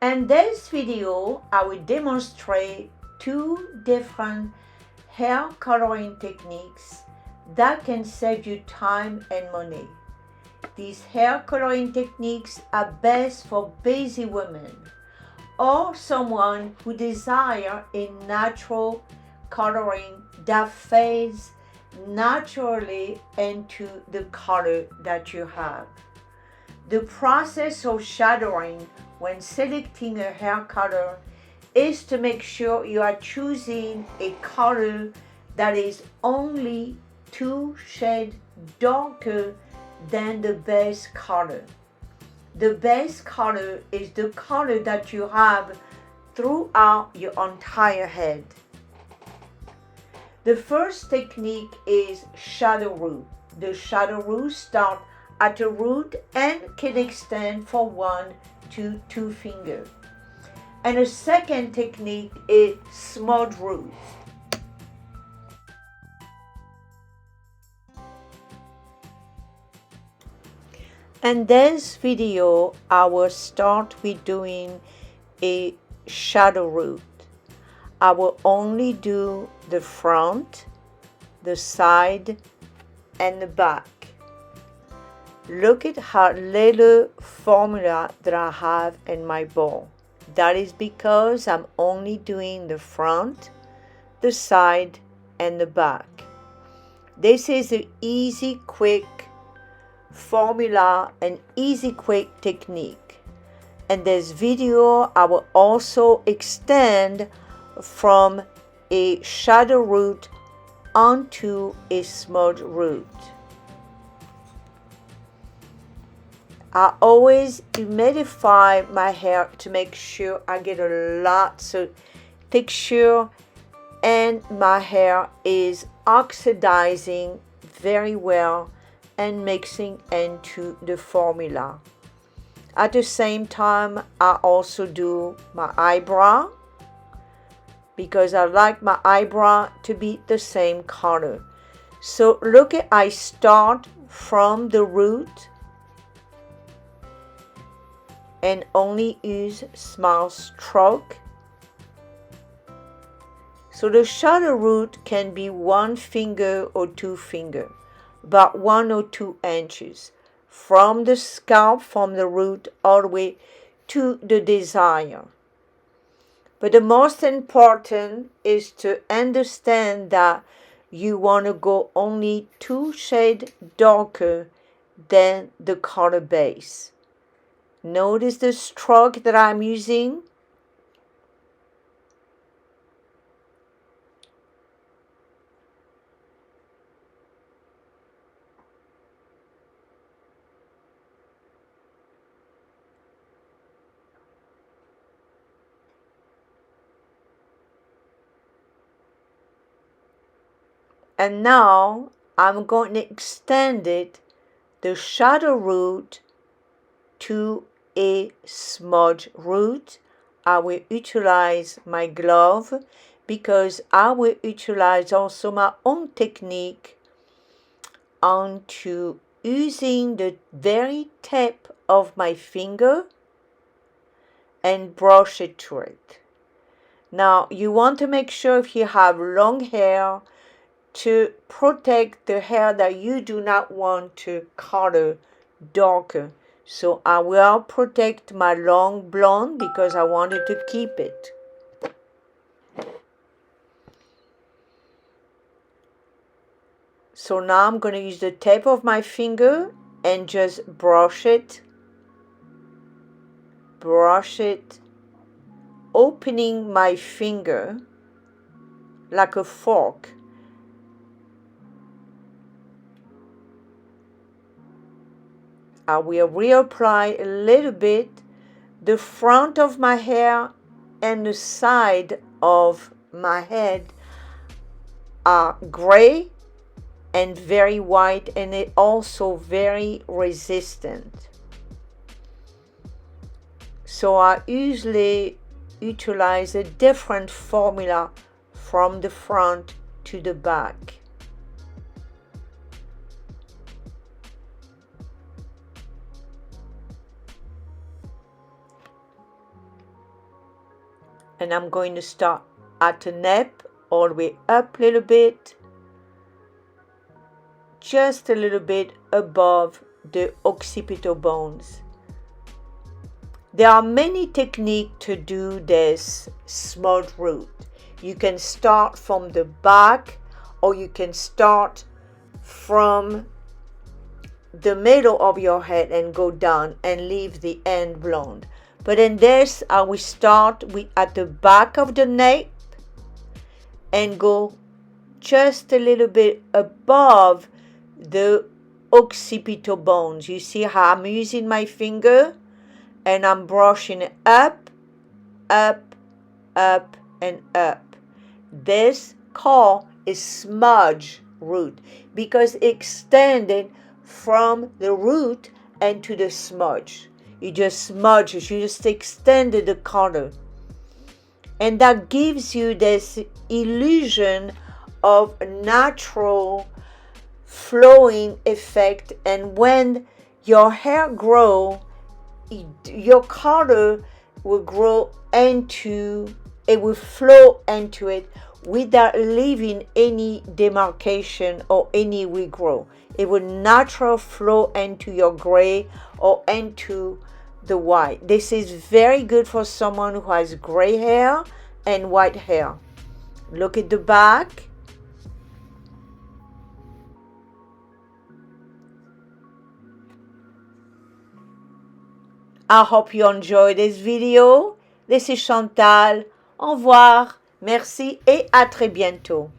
In this video, I will demonstrate two different hair coloring techniques that can save you time and money. These hair coloring techniques are best for busy women or someone who desires a natural coloring that fades naturally into the color that you have. The process of shadowing when selecting a hair color is to make sure you are choosing a color that is only 2 shades darker than the base color. The base color is the color that you have throughout your entire head. The first technique is shadow root. The shadow root starts at the root and can extend from 1 to 2 fingers. And the second technique is smudge root. In this video, I will start with doing a shadow root. I will only do the front, the side, and the back. Look at how little formula that I have in my bowl. That is because I'm only doing the front, the side, and the back. This is an easy, quick formula and easy, quick technique. In this video, I will also extend from a shadow root onto a smudge root. I always humidify my hair to make sure I get a lot of texture and my hair is oxidizing very well and mixing into the formula. At the same time, I also do my eyebrow because I like my eyebrow to be the same color. So look at, I start from the root and only use small stroke. So the shadow root can be 1 finger or 2 fingers, about 1 or 2 inches, from the scalp, from the root, all the way to the desire. But the most important is to understand that you want to go only 2 shades darker than the color base. Notice the stroke that I'm using. And now I'm going to extend it, the shadow root, to a smudge root. I will utilize my glove because I will utilize also my own technique onto using the very tip of my finger and brush it through it. Now you want to make sure if you have long hair to protect the hair that you do not want to color darker. So I will protect my long blonde because I wanted to keep it. So now I'm going to use the tip of my finger and just brush it, opening my finger like a fork. I will reapply a little bit the front of my hair and the side of my head are gray and very white, and it also very resistant. So I usually utilize a different formula from the front to the back. And I'm going to start at the nape, all the way up a little bit, just a little bit above the occipital bones. There are many techniques to do this smudge root. You can start from the back, or you can start from the middle of your head and go down and leave the end blonde. But in this, I will start with at the back of the nape and go just a little bit above the occipital bones. You see how I'm using my finger and I'm brushing it up, up, up, and up. This called is smudge root because it extended from the root and to the smudge. You just smudge it, you just extended the color. And that gives you this illusion of natural flowing effect. And when your hair grow, your color will grow into, it will flow into it without leaving any demarcation or any regrow. It will naturally flow into your gray or into the white. This is very good for someone who has gray hair and white hair. Look at the back. I hope you enjoyed this video. This is Chantal. Au revoir. Merci et à très bientôt.